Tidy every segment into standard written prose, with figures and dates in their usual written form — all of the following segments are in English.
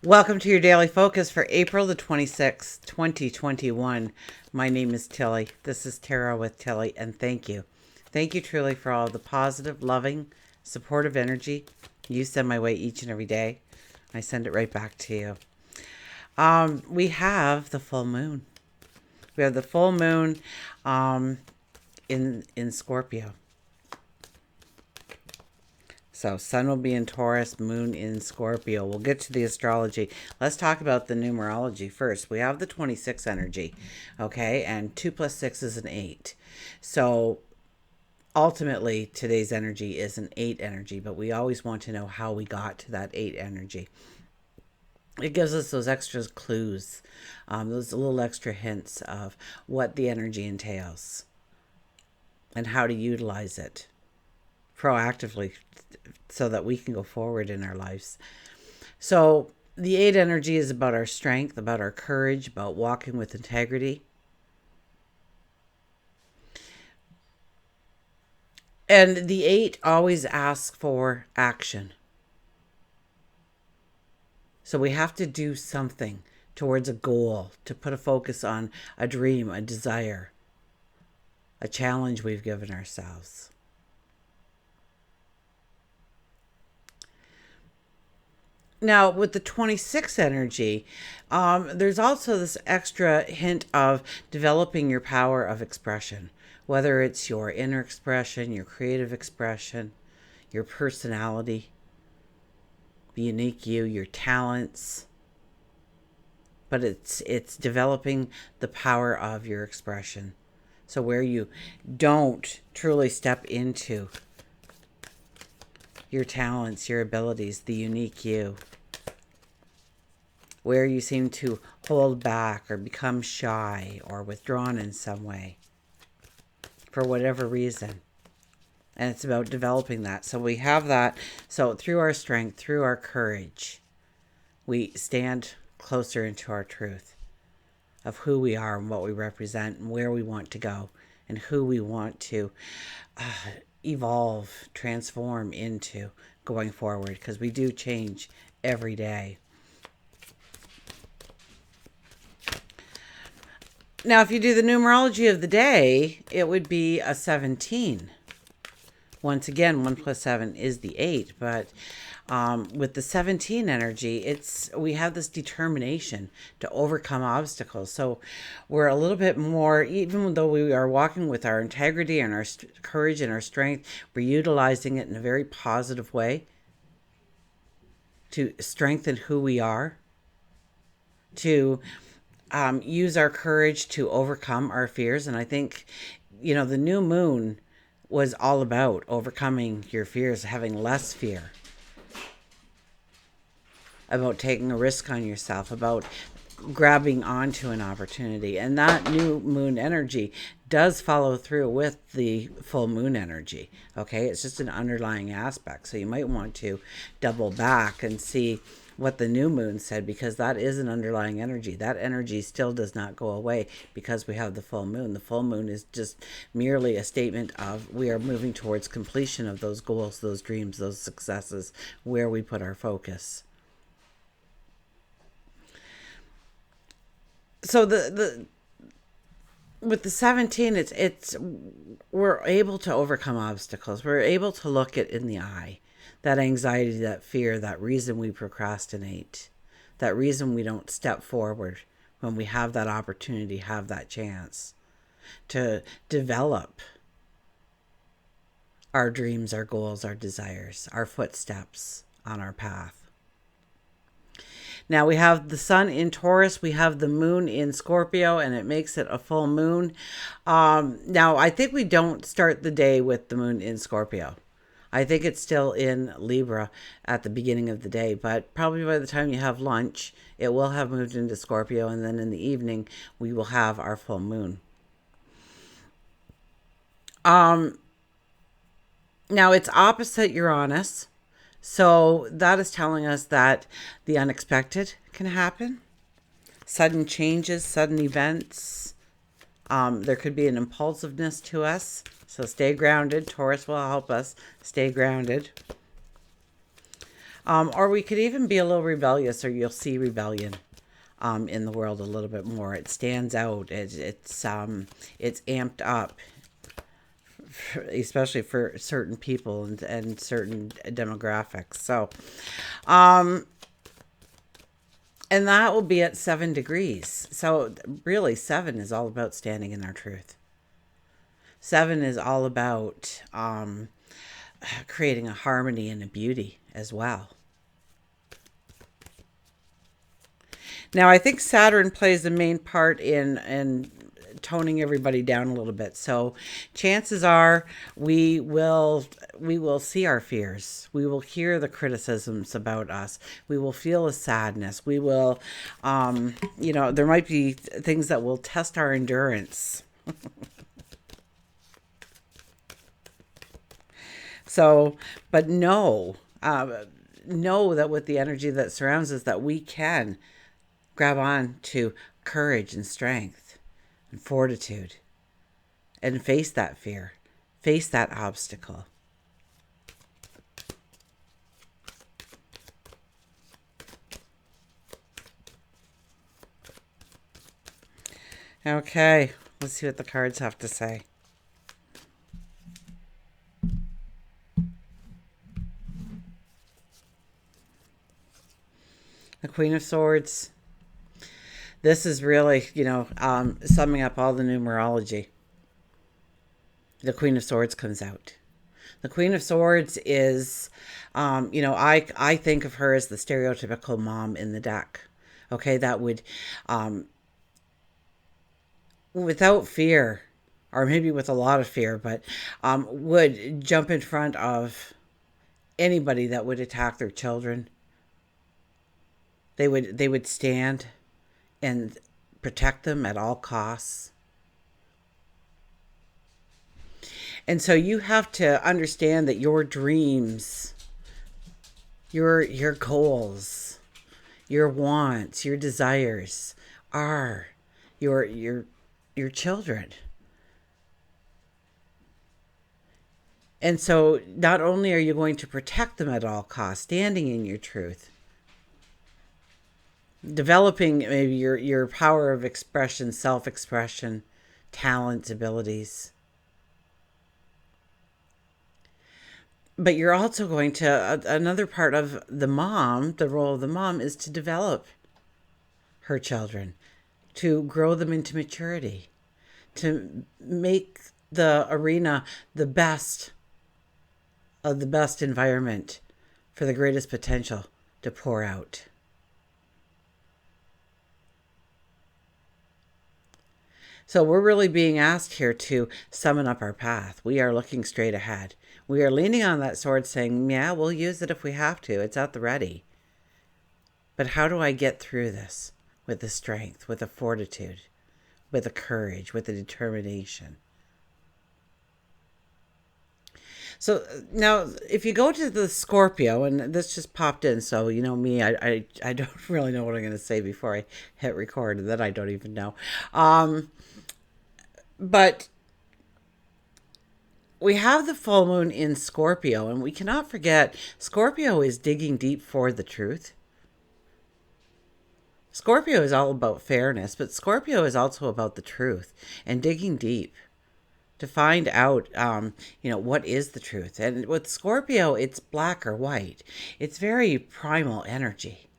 Welcome to your daily focus for April the 26th, 2021. My name is Tilly. This is Tarot with Tilly, and thank you. Thank you truly for all the positive, loving, supportive energy you send my way each and every day. I send it right back to you. We have the full moon. We have the full moon in Scorpio. So sun will be in Taurus, moon in Scorpio. We'll get to the astrology. Let's talk about the numerology first. We have the 26 energy, okay? And 2 plus 6 is an 8. So ultimately, today's energy is an 8 energy, but we always want to know how we got to that 8 energy. It gives us those extra clues, those little extra hints of what the energy entails and how to utilize it proactively so that we can go forward in our lives. So the 8 energy is about our strength, about our courage, about walking with integrity. And the 8 always asks for action. So we have to do something towards a goal, to put a focus on a dream, a desire, a challenge we've given ourselves. Now, with the 26 energy, there's also this extra hint of developing your power of expression, whether it's your inner expression, your creative expression, your personality, the unique you, your talents. But it's developing the power of your expression. So where you don't truly step into your talents, your abilities, the unique you, where you seem to hold back or become shy or withdrawn in some way for whatever reason. And it's about developing that. So we have that. So through our strength, through our courage, we stand closer into our truth of who we are and what we represent and where we want to go and who we want to evolve, transform into going forward, because we do change every day. Now, if you do the numerology of the day, it would be a 17. Once again, 1 plus 7 is the 8, but with the 17 energy, we have this determination to overcome obstacles. So we're a little bit more, even though we are walking with our integrity and our courage and our strength, we're utilizing it in a very positive way to strengthen who we are, to use our courage to overcome our fears. And I think, the new moon was all about overcoming your fears, having less fear, about taking a risk on yourself, about grabbing onto an opportunity. And that new moon energy does follow through with the full moon energy. Okay, it's just an underlying aspect. So you might want to double back and see what the new moon said, because that is an underlying energy. That energy still does not go away because we have the full moon. The full moon is just merely a statement of we are moving towards completion of those goals, those dreams, those successes, where we put our focus. So with the 17, it's we're able to overcome obstacles. We're able to look it in the eye. That anxiety, that fear, that reason we procrastinate, that reason we don't step forward when we have that opportunity, have that chance to develop our dreams, our goals, our desires, our footsteps on our path. Now we have the sun in Taurus, we have the moon in Scorpio, and it makes it a full moon. Now I think we don't start the day with the moon in Scorpio. I think it's still in Libra at the beginning of the day, but probably by the time you have lunch, it will have moved into Scorpio, and then in the evening, we will have our full moon. Now it's opposite Uranus, so that is telling us that the unexpected can happen. Sudden changes, sudden events. There could be an impulsiveness to us. So stay grounded. Taurus will help us stay grounded. Or we could even be a little rebellious, or you'll see rebellion in the world a little bit more. It stands out. It's amped up, especially for certain people and certain demographics. So, and that will be at 7 degrees. So really, 7 is all about standing in our truth. 7 is all about creating a harmony and a beauty as well. Now, I think Saturn plays the main part in toning everybody down a little bit. So chances are we will see our fears. We will hear the criticisms about us. We will feel a sadness. We will, there might be things that will test our endurance. So, but know that with the energy that surrounds us, that we can grab on to courage and strength and fortitude and face that fear, face that obstacle. Okay, let's see what the cards have to say. The Queen of Swords. This is really, summing up all the numerology. The Queen of Swords comes out. The Queen of Swords is, I think of her as the stereotypical mom in the deck. Okay, that would, without fear, or maybe with a lot of fear, but would jump in front of anybody that would attack their children. They would stand and protect them at all costs. And so you have to understand that your dreams, your goals, your wants, your desires are your children. And so not only are you going to protect them at all costs, standing in your truth, developing maybe your power of expression, self-expression, talents, abilities. But you're also going to, another part of the mom, the role of the mom is to develop her children, to grow them into maturity, to make the arena the best of the best environment for the greatest potential to pour out. So we're really being asked here to summon up our path. We are looking straight ahead. We are leaning on that sword saying, yeah, we'll use it if we have to. It's at the ready. But how do I get through this with the strength, with the fortitude, with the courage, with the determination? So now, if you go to the Scorpio, and this just popped in, so you know me, I don't really know what I'm going to say before I hit record, and then I don't even know. But we have the full moon in Scorpio, and we cannot forget Scorpio is digging deep for the truth. Scorpio is all about fairness, but Scorpio is also about the truth and digging deep to find out, what is the truth. And with Scorpio, it's black or white. It's very primal energy.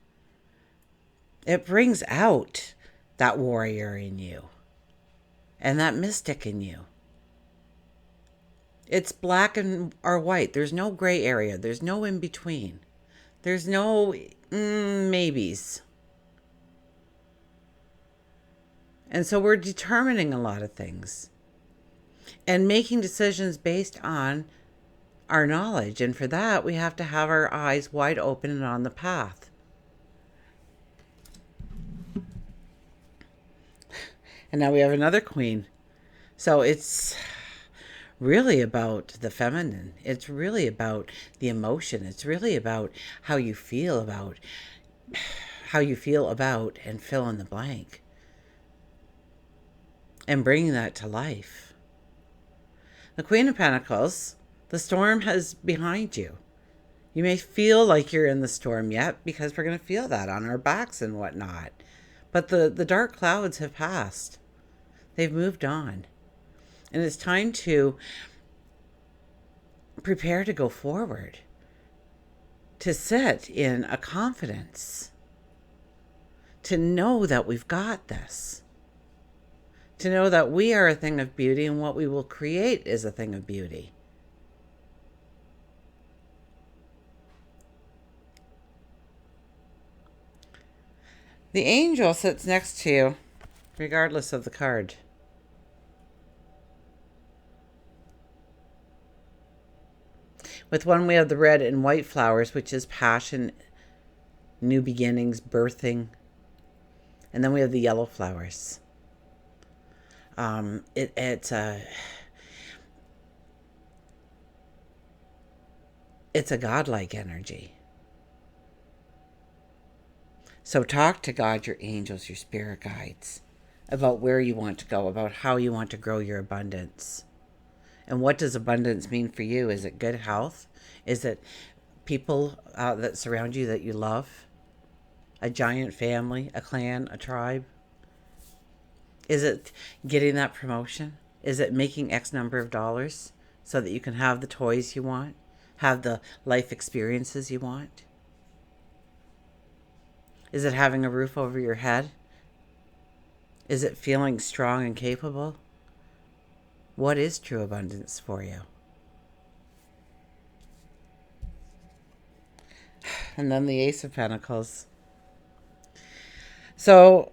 It brings out that warrior in you and that mystic in you. It's black or white. There's no gray area. There's no in between. There's no maybes. And so we're determining a lot of things and making decisions based on our knowledge. And for that, we have to have our eyes wide open and on the path. And now we have another queen. So it's really about the feminine. It's really about the emotion. It's really about how you feel about and fill in the blank. And bringing that to life. The Queen of Pentacles, the storm is behind you. You may feel like you're in the storm yet, because we're going to feel that on our backs and whatnot. But the dark clouds have passed. They've moved on. And it's time to prepare to go forward, to sit in a confidence, to know that we've got this, to know that we are a thing of beauty and what we will create is a thing of beauty. The angel sits next to you, regardless of the card. With one, we have the red and white flowers, which is passion, new beginnings, birthing. And then we have the yellow flowers. It's a godlike energy. So talk to God, your angels, your spirit guides, about where you want to go, about how you want to grow your abundance. And what does abundance mean for you? Is it good health? Is it people that surround you that you love? A giant family, a clan, a tribe? Is it getting that promotion? Is it making X number of dollars so that you can have the toys you want? Have the life experiences you want? Is it having a roof over your head? Is it feeling strong and capable? What is true abundance for you? And then the Ace of Pentacles. So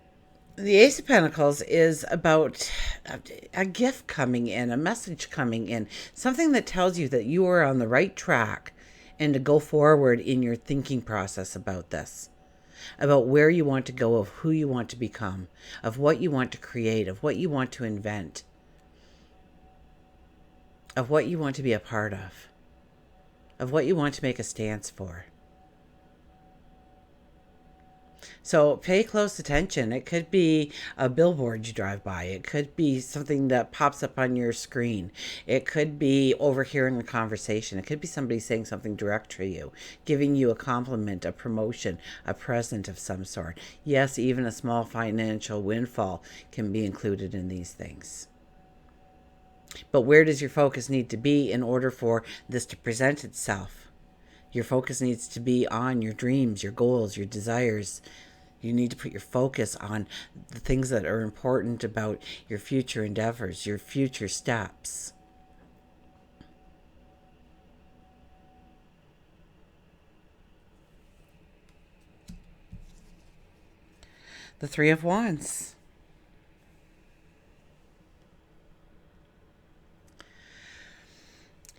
the Ace of Pentacles is about a gift coming in, a message coming in, something that tells you that you are on the right track and to go forward in your thinking process about this, about where you want to go, of who you want to become, of what you want to create, of what you want to invent, of what you want to be a part of what you want to make a stance for. So pay close attention. It could be a billboard you drive by. It could be something that pops up on your screen. It could be overhearing a conversation. It could be somebody saying something direct to you, giving you a compliment, a promotion, a present of some sort. Yes, even a small financial windfall can be included in these things. But where does your focus need to be in order for this to present itself? Your focus needs to be on your dreams, your goals, your desires. You need to put your focus on the things that are important about your future endeavors, your future steps. The Three of Wands.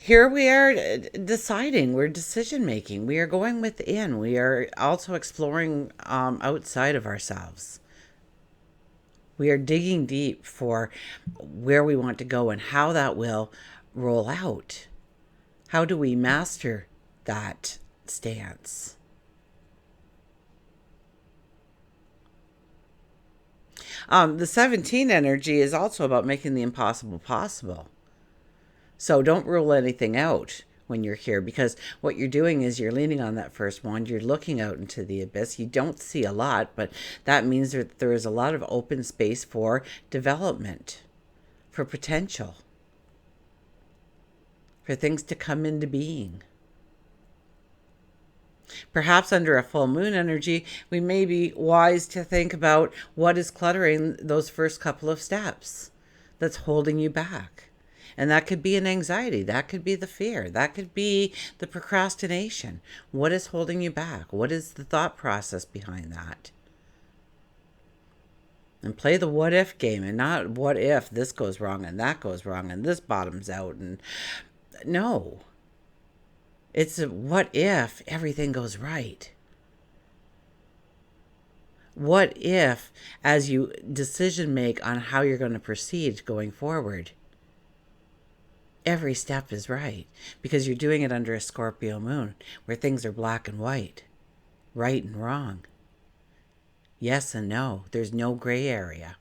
Here we are deciding, we're decision making, we are going within, we are also exploring outside of ourselves. We are digging deep for where we want to go and how that will roll out. How do we master that stance? The 17 energy is also about making the impossible possible. So don't rule anything out when you're here, because what you're doing is you're leaning on that first wand. You're looking out into the abyss. You don't see a lot, but that means that there is a lot of open space for development, for potential, for things to come into being. Perhaps under a full moon energy, we may be wise to think about what is cluttering those first couple of steps that's holding you back. And that could be an anxiety. That could be the fear. That could be the procrastination. What is holding you back? What is the thought process behind that? And play the what if game, and not what if this goes wrong and that goes wrong and this bottoms out. And no. It's a what if everything goes right? What if, as you decision make on how you're going to proceed going forward, every step is right, because you're doing it under a Scorpio moon where things are black and white, right and wrong, yes and no. There's no gray area.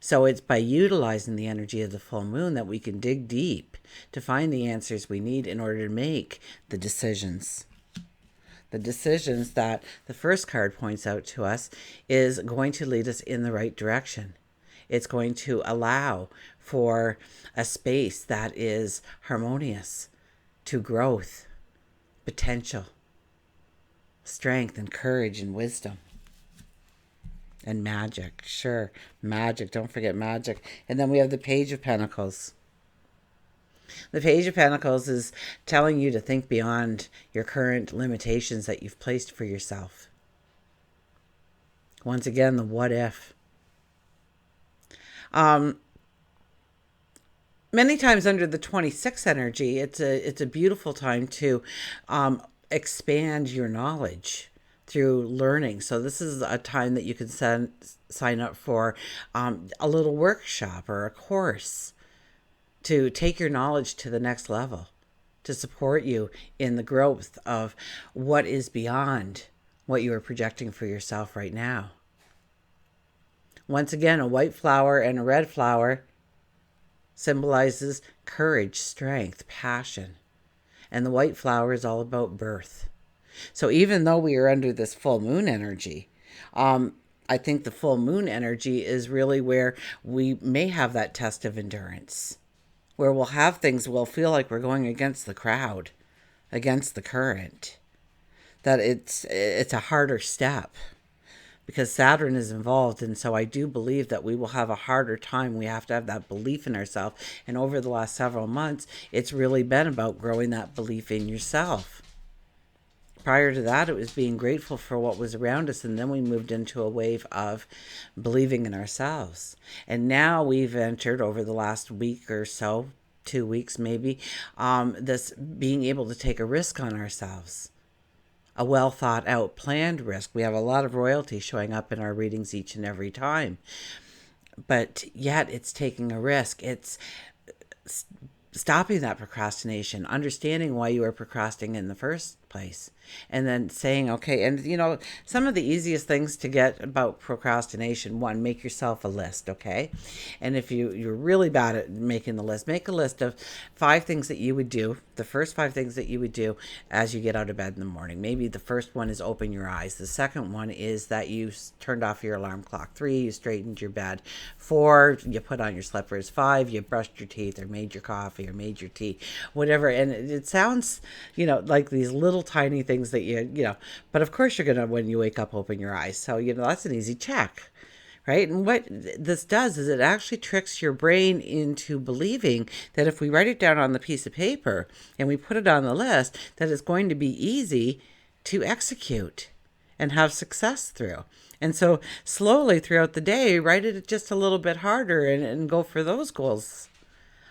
So it's by utilizing the energy of the full moon that we can dig deep to find the answers we need in order to make the decisions The decisions that the first card points out to us is going to lead us in the right direction. It's going to allow for a space that is harmonious to growth, potential, strength, and courage, and wisdom. And magic, sure. Magic, don't forget magic. And then we have the Page of Pentacles. The Page of Pentacles is telling you to think beyond your current limitations that you've placed for yourself. Once again, the what if. Many times under the 26 energy, it's a beautiful time to expand your knowledge through learning. So this is a time that you can sign up for a little workshop or a course to take your knowledge to the next level, to support you in the growth of what is beyond what you are projecting for yourself right now. Once again, a white flower and a red flower symbolizes courage, strength, passion. And the white flower is all about birth. So even though we are under this full moon energy, I think the full moon energy is really where we may have that test of endurance, where we'll have things, we'll feel like we're going against the crowd, against the current, that it's a harder step because Saturn is involved. And so I do believe that we will have a harder time. We have to have that belief in ourselves. And over the last several months, it's really been about growing that belief in yourself. Prior to that, it was being grateful for what was around us. And then we moved into a wave of believing in ourselves. And now we've entered over the last week or so, 2 weeks maybe, this being able to take a risk on ourselves. A well thought out, planned risk. We have a lot of royalty showing up in our readings each and every time. But yet it's taking a risk. It's stopping that procrastination, understanding why you are procrastinating in the first place, and then saying, okay, and you know, some of the easiest things to get about procrastination, one, make yourself a list, okay? And if you're really bad at making the list, make a list of 5 things that you would do, the first 5 things that you would do as you get out of bed in the morning. Maybe the first one is open your eyes. The second one is that you turned off your alarm clock. 3, you straightened your bed. 4, you put on your slippers. 5, you brushed your teeth or made your coffee or made your tea, whatever. And it sounds, you know, like these little tiny things that you know, but of course you're going to, when you wake up, open your eyes. So, you know, that's an easy check, right? And what this does is it actually tricks your brain into believing that if we write it down on the piece of paper and we put it on the list, that it's going to be easy to execute and have success through. And so slowly throughout the day, write it just a little bit harder and go for those goals.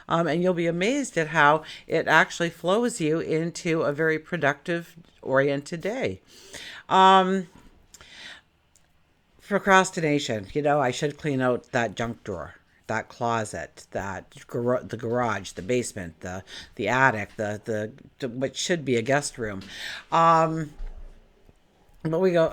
And you'll be amazed at how it actually flows you into a very productive, oriented day. Procrastination. You know, I should clean out that junk drawer, that closet, the garage, the basement, the attic, the what should be a guest room. But we go,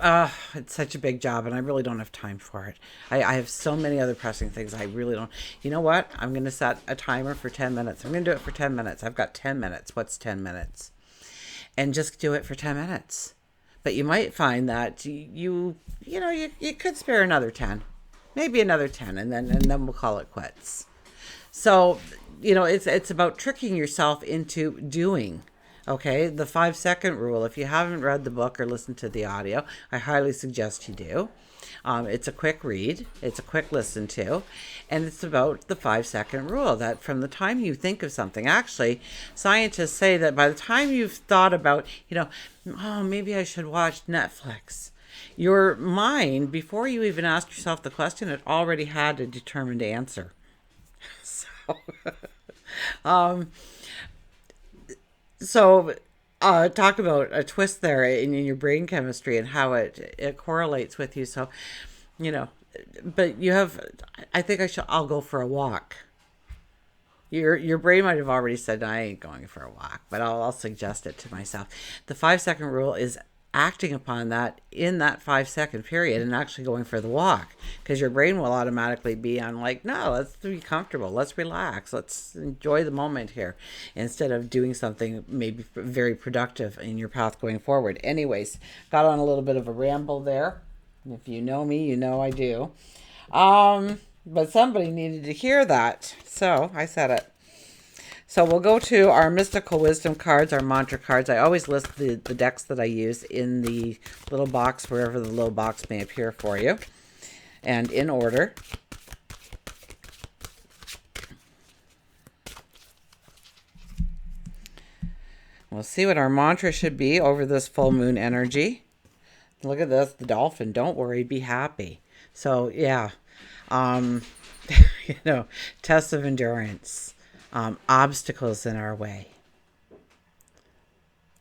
it's such a big job and I really don't have time for it. I have so many other pressing things. I really don't. You know what? I'm going to set a timer for 10 minutes. I'm going to do it for 10 minutes. I've got 10 minutes. What's 10 minutes? And just do it for 10 minutes. But you might find that you could spare another 10, maybe another 10, and then we'll call it quits. So, you know, it's about tricking yourself into doing. Okay, the 5-second rule. If you haven't read the book or listened to the audio, I highly suggest you do. It's a quick read. It's a quick listen to. And it's about the 5-second rule, that from the time you think of something, actually, scientists say that by the time you've thought about, you know, oh, maybe I should watch Netflix, your mind, before you even asked yourself the question, it already had a determined answer. So, talk about a twist there in your brain chemistry and how it correlates with you. So, you know, but you have, I think I'll go for a walk. Your brain might have already said, I ain't going for a walk, but I'll suggest it to myself. The 5-second rule is acting upon that in that 5-second period and actually going for the walk, because your brain will automatically be on like, no, let's be comfortable, let's relax, let's enjoy the moment here, instead of doing something maybe very productive in your path going forward. Anyways, got on a little bit of a ramble there. If you know me, you know I do. But somebody needed to hear that, so I said it. So we'll go to our mystical wisdom cards, our mantra cards. I always list the decks that I use in the little box, wherever the little box may appear for you, and in order. We'll see what our mantra should be over this full moon energy. Look at this, the Dolphin. Don't worry, be happy. So yeah, you know, tests of endurance. Obstacles in our way,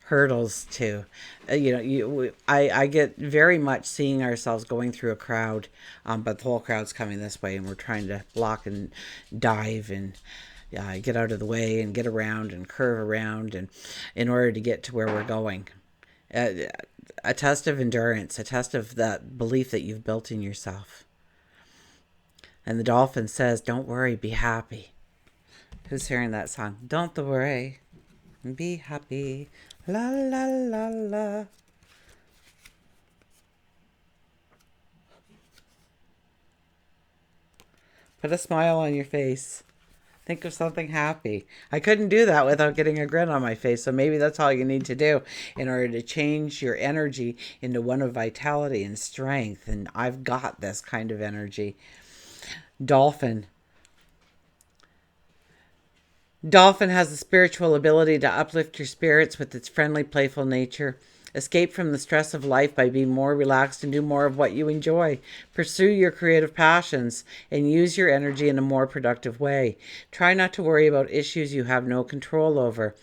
hurdles too. I get very much seeing ourselves going through a crowd, but the whole crowd's coming this way, and we're trying to block and dive and get out of the way and get around and curve around, and in order to get to where we're going. A test of endurance, a test of that belief that you've built in yourself. And the Dolphin says, "Don't worry, be happy." Who's hearing that song? Don't worry, be happy, la la la la. Put a smile on your face. Think of something happy. I couldn't do that without getting a grin on my face, so maybe that's all you need to do in order to change your energy into one of vitality and strength. And I've got this kind of energy. Dolphin. Dolphin has the spiritual ability to uplift your spirits with its friendly, playful nature. Escape from the stress of life by being more relaxed and do more of what you enjoy. Pursue your creative passions and use your energy in a more productive way. Try not to worry about issues you have no control over.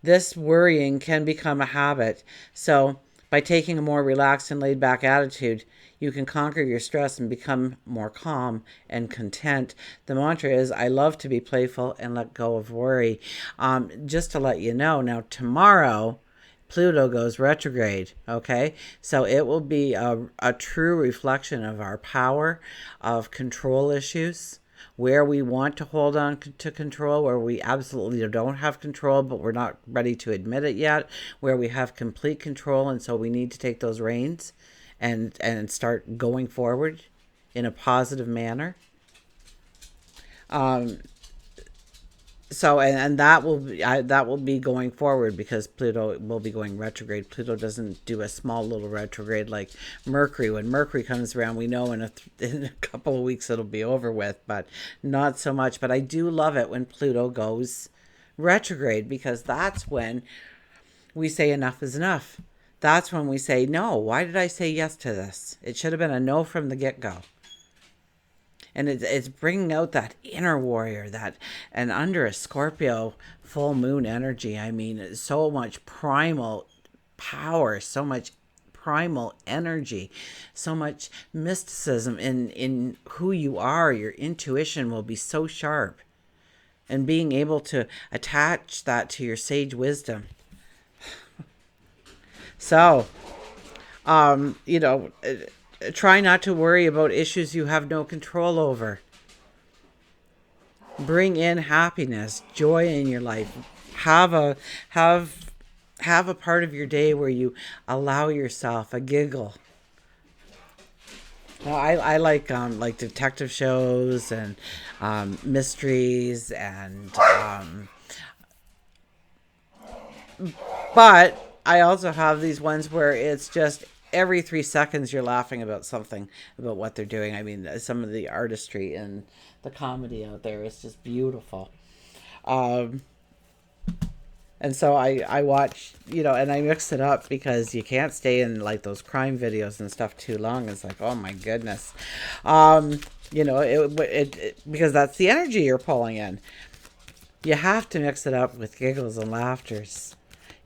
This worrying can become a habit, so by taking a more relaxed and laid back attitude, you can conquer your stress and become more calm and content. The mantra is, I love to be playful and let go of worry. Just to let you know, now tomorrow, Pluto goes retrograde, okay? So it will be a true reflection of our power, of control issues, where we want to hold on to control, where we absolutely don't have control, but we're not ready to admit it yet, where we have complete control, and so we need to take those reins and start going forward in a positive manner. So that will be going forward, because Pluto will be going retrograde. Pluto doesn't do a small little retrograde like Mercury. When Mercury comes around, we know in a couple of weeks it'll be over with, but not so much. But I do love it when Pluto goes retrograde, because that's when we say enough is enough. That's when we say, no, why did I say yes to this? It should have been a no from the get-go. And it's bringing out that inner warrior, and under a Scorpio full moon energy, I mean, so much primal power, so much primal energy, so much mysticism in who you are. Your intuition will be so sharp, and being able to attach that to your sage wisdom. So, try not to worry about issues you have no control over. Bring in happiness, joy in your life. Have a part of your day where you allow yourself a giggle. Now, I like detective shows and mysteries, and but I also have these ones where it's just every 3 seconds you're laughing about something, about what they're doing. I mean, some of the artistry and the comedy out there is just beautiful. And so I watch, and I mix it up, because you can't stay in like those crime videos and stuff too long. It's like, oh my goodness. Because that's the energy you're pulling in. You have to mix it up with giggles and laughters.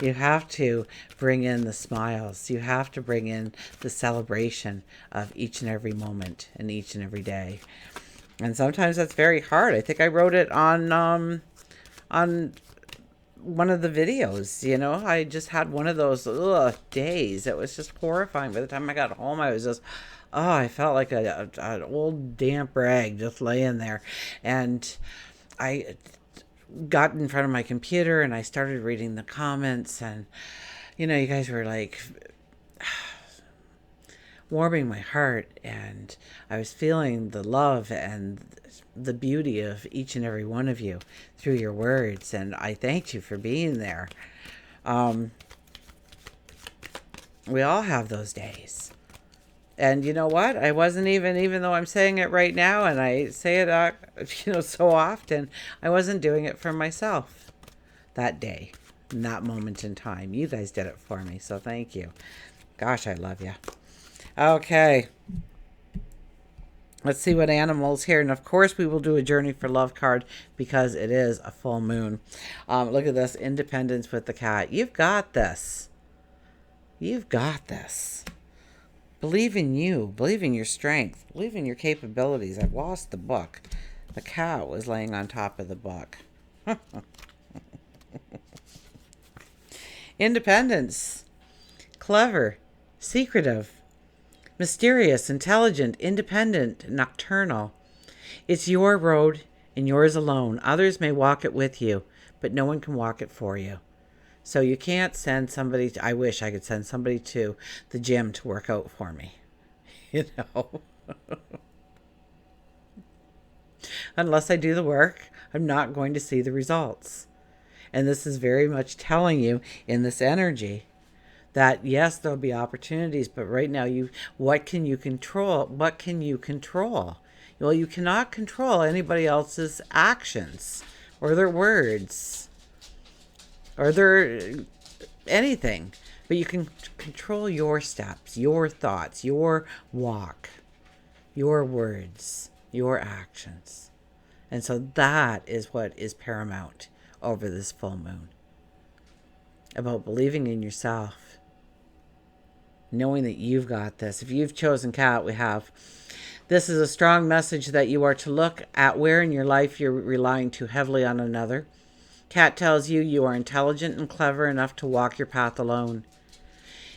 You have to bring in the smiles. You have to bring in the celebration of each and every moment and each and every day. And sometimes that's very hard. I think I wrote it on one of the videos, you know. I just had one of those days. It was just horrifying. By the time I got home, I was just, oh, I felt like an old damp rag just laying there. And I got in front of my computer and I started reading the comments, and, you know, you guys were like warming my heart, and I was feeling the love and the beauty of each and every one of you through your words, and I thanked you for being there. We all have those days. And you know what? I wasn't even though I'm saying it right now and I say it, so often, I wasn't doing it for myself that day, in that moment in time. You guys did it for me, so thank you. Gosh, I love you. Okay. Let's see what animals here. And of course, we will do a Journey for Love card because it is a full moon. Look at this. Independence with the cat. You've got this. You've got this. Believe in you. Believe in your strength. Believe in your capabilities. I've lost the book. The cat was laying on top of the book. Independence. Clever. Secretive. Mysterious, intelligent, independent, nocturnal. It's your road and yours alone. Others may walk it with you, but no one can walk it for you. So you can't send somebody I wish I could send somebody to the gym to work out for me. You know. Unless I do the work, I'm not going to see the results. And this is very much telling you in this energy that yes, there'll be opportunities, but right now, what can you control? What can you control? Well, you cannot control anybody else's actions or their words or their anything, but you can control your steps, your thoughts, your walk, your words, your actions. And so that is what is paramount over this full moon. About believing in yourself. Knowing that you've got this. If you've chosen cat, we have. This is a strong message that you are to look at where in your life you're relying too heavily on another. Cat tells you you are intelligent and clever enough to walk your path alone.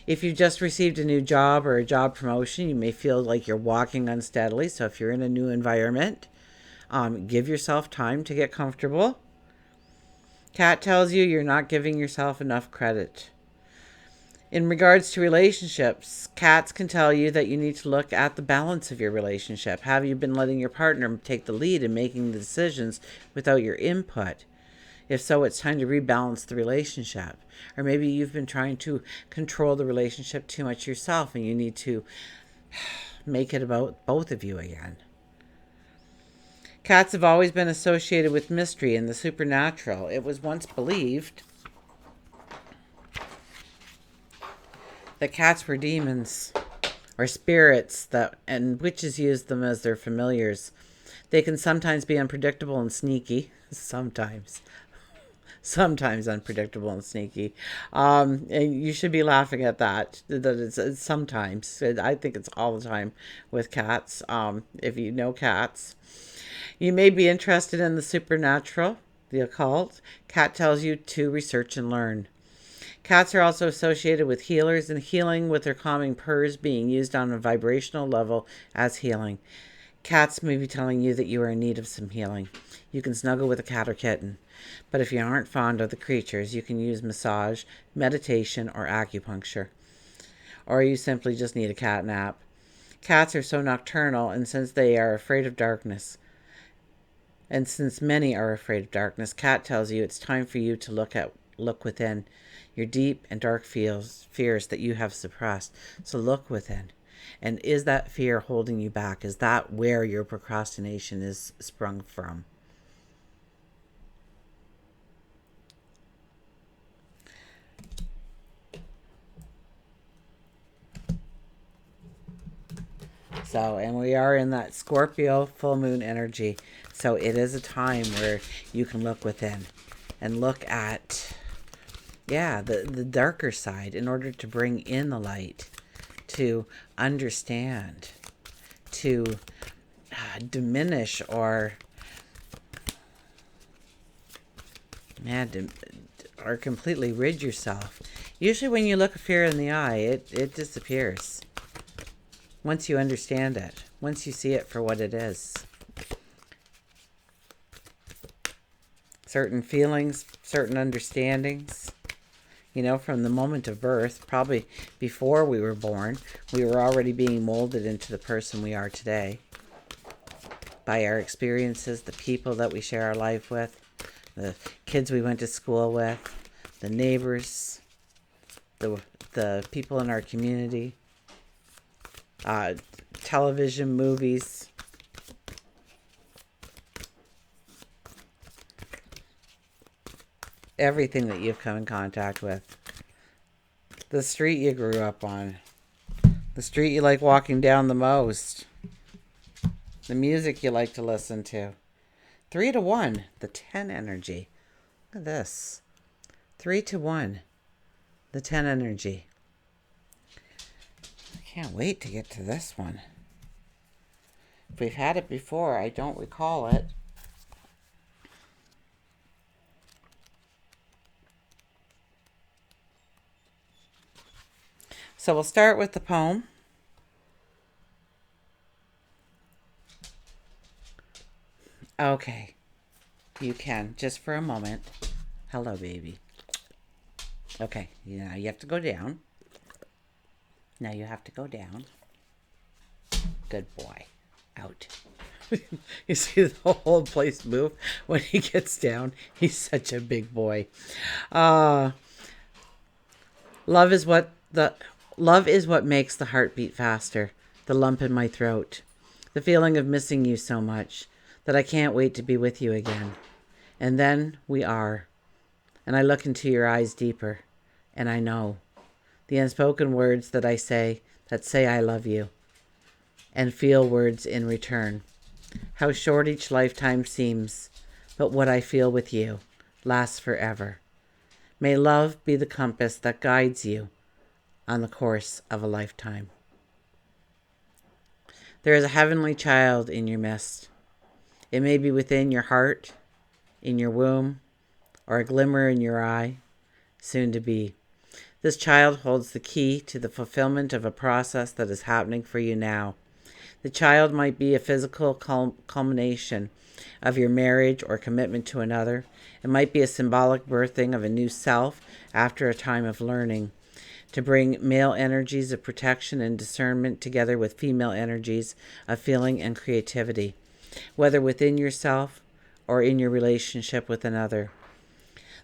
If you've just received a new job or a job promotion, you may feel like you're walking unsteadily. So if you're in a new environment, give yourself time to get comfortable. Cat tells you you're not giving yourself enough credit. In regards to relationships, cats can tell you that you need to look at the balance of your relationship. Have you been letting your partner take the lead in making the decisions without your input? If so, it's time to rebalance the relationship. Or maybe you've been trying to control the relationship too much yourself and you need to make it about both of you again. Cats have always been associated with mystery and the supernatural. It was once believed that cats were demons or spirits, and witches used them as their familiars. They can sometimes be unpredictable and sneaky. Sometimes unpredictable and sneaky. And you should be laughing at that. That it's sometimes. I think it's all the time with cats. If you know cats. You may be interested in the supernatural, the occult. Cat tells you to research and learn. Cats are also associated with healers and healing, with their calming purrs being used on a vibrational level as healing. Cats may be telling you that you are in need of some healing. You can snuggle with a cat or kitten. But if you aren't fond of the creatures, you can use massage, meditation, or acupuncture. Or you simply just need a cat nap. Cats are so nocturnal, and since they are afraid of darkness, and since many are afraid of darkness, Cat tells you it's time for you to look within your deep and dark fears that you have suppressed. So look within. And is that fear holding you back? Is that where your procrastination is sprung from? So, and we are in that Scorpio full moon energy. So it is a time where you can look within and look at the darker side in order to bring in the light, to understand, to diminish or or completely rid yourself. Usually when you look a fear in the eye, it disappears. Once you understand it. Once you see it for what it is. Certain feelings, certain understandings. You know, from the moment of birth, probably before we were born, we were already being molded into the person we are today. By our experiences, the people that we share our life with, the kids we went to school with, the neighbors, the people in our community, television, movies. Everything that you've come in contact with. The street you grew up on. The street you like walking down the most. The music you like to listen to. 3 to 1, the 10 energy. Look at this. 3 to 1, the 10 energy. I can't wait to get to this one. If we've had it before, I don't recall it. So we'll start with the poem. Okay. You can, just for a moment. Hello, baby. Okay, now you have to go down. Now you have to go down. Good boy. Out. You see the whole place move when he gets down. He's such a big boy. Love is what makes the heart beat faster. The lump in my throat. The feeling of missing you so much that I can't wait to be with you again. And then we are. And I look into your eyes deeper. And I know. The unspoken words that I say, that say I love you. And feel words in return. How short each lifetime seems. But what I feel with you lasts forever. May love be the compass that guides you on the course of a lifetime. There is a heavenly child in your midst. It may be within your heart, in your womb, or a glimmer in your eye, soon to be. This child holds the key to the fulfillment of a process that is happening for you now. The child might be a physical culmination of your marriage or commitment to another. It might be a symbolic birthing of a new self after a time of learning. To bring male energies of protection and discernment together with female energies of feeling and creativity, whether within yourself or in your relationship with another.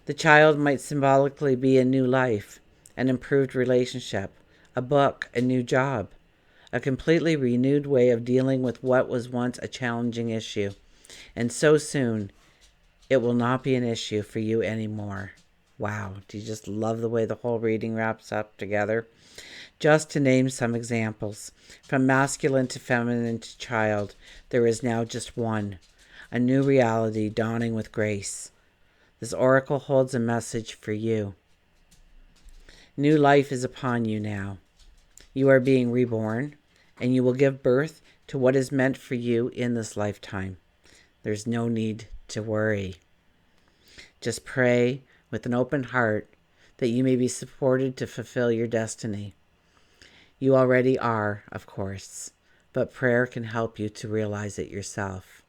The child might symbolically be a new life, an improved relationship, a book, a new job, a completely renewed way of dealing with what was once a challenging issue. And so soon, it will not be an issue for you anymore. Wow, do you just love the way the whole reading wraps up together? Just to name some examples, from masculine to feminine to child, there is now just one, a new reality dawning with grace. This oracle holds a message for you. New life is upon you now. You are being reborn, and you will give birth to what is meant for you in this lifetime. There's no need to worry. Just pray with an open heart that you may be supported to fulfill your destiny. You already are, of course, but prayer can help you to realize it yourself.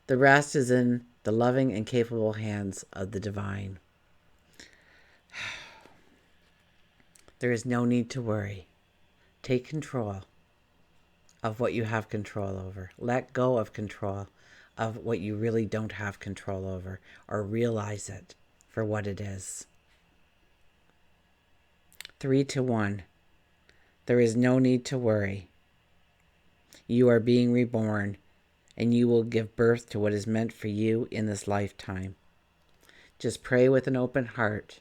The rest is in the loving and capable hands of the divine. There is no need to worry. Take control of what you have control over. Let go of control of what you really don't have control over, or realize it for what it is. 3 to 1. There is no need to worry. You are being reborn, and you will give birth to what is meant for you in this lifetime. Just pray with an open heart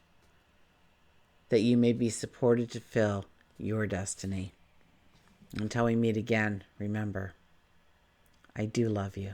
that you may be supported to fill your destiny. Until we meet again, remember, I do love you.